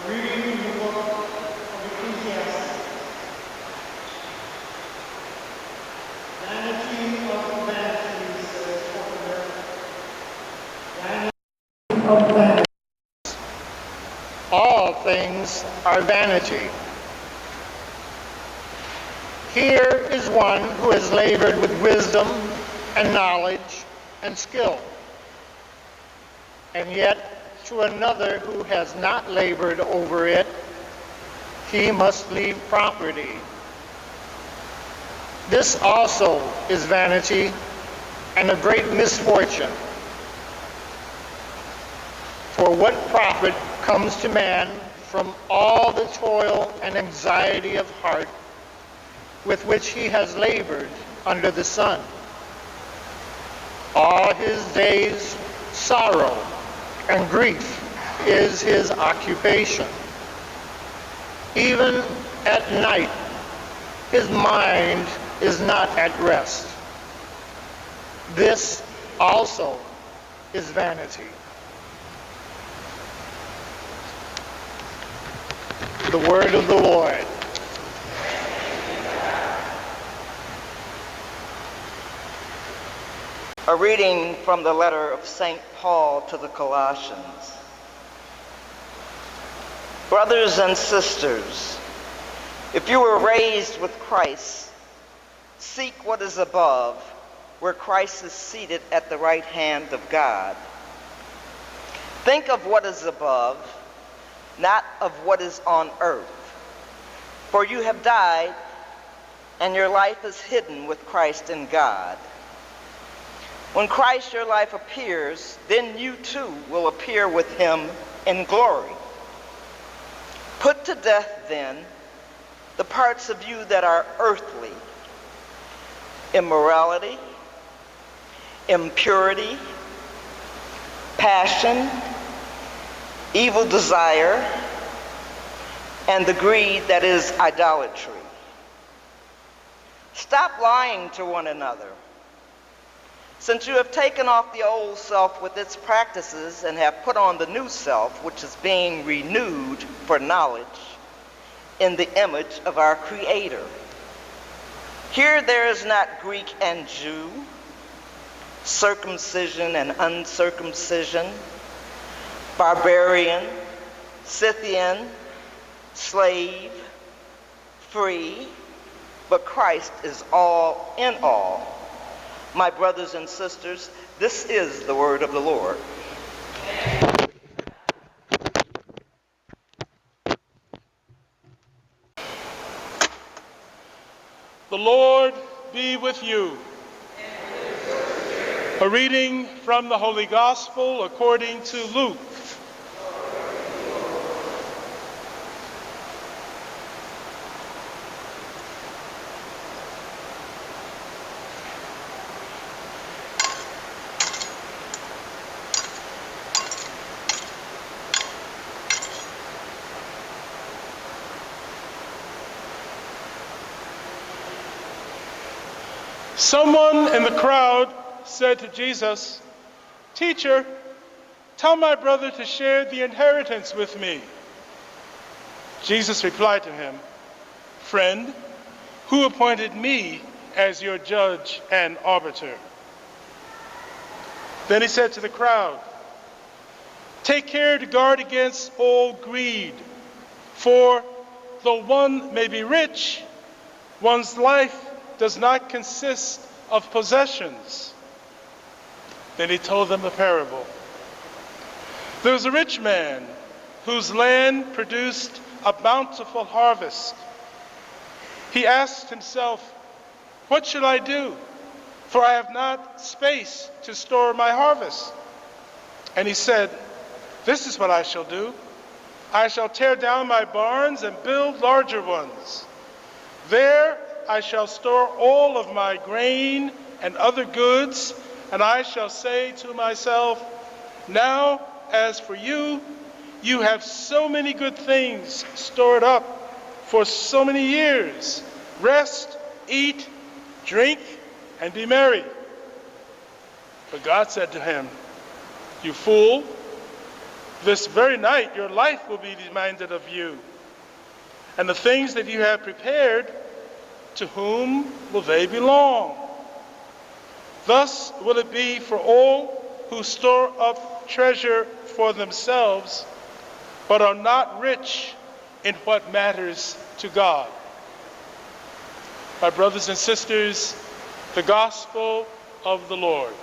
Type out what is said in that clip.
Reading from the book of Ecclesiastes. Vanity of vanities, says Faulkner. Vanity of vanities. All things are vanity. Here is one who has labored with wisdom and knowledge and skill, and yet to another who has not labored over it, he must leave property. This also is vanity and a great misfortune. For what profit comes to man from all the toil and anxiety of heart with which he has labored under the sun? All his days sorrow and grief is his occupation. Even at night, his mind is not at rest. This also is vanity. The word of the Lord. A reading from the letter of St. Paul to the Colossians. Brothers and sisters, if you were raised with Christ, seek what is above, where Christ is seated at the right hand of God. Think of what is above, not of what is on earth. For you have died, and your life is hidden with Christ in God. When Christ your life appears, then you too will appear with him in glory. Put to death then the parts of you that are earthly: immorality, impurity, passion, evil desire, and the greed that is idolatry. Stop lying to one another. Since you have taken off the old self with its practices and have put on the new self, which is being renewed for knowledge in the image of our Creator. Here there is not Greek and Jew, circumcision and uncircumcision, barbarian, Scythian, slave, free, but Christ is all in all. My brothers and sisters, this is the word of the Lord. The Lord be with you. A reading from the Holy Gospel according to Luke. Someone in the crowd said to Jesus, "Teacher, tell my brother to share the inheritance with me." Jesus replied to him, "Friend, who appointed me as your judge and arbiter?" Then he said to the crowd, "Take care to guard against all greed, for though one may be rich, one's life does not consist of possessions." Then he told them a parable. There was a rich man whose land produced a bountiful harvest. He asked himself, "What should I do? For I have not space to store my harvest." And he said, "This is what I shall do. I shall tear down my barns and build larger ones. There I shall store all of my grain and other goods, and I shall say to myself, now as for you, you have so many good things stored up for so many years. Rest, eat, drink, and be merry." But God said to him, "You fool, This very night, your life will be demanded of you. And the things that you have prepared, to whom will they belong? Thus will it be for all who store up treasure for themselves, but are not rich in what matters to God. My brothers and sisters, the gospel of the Lord.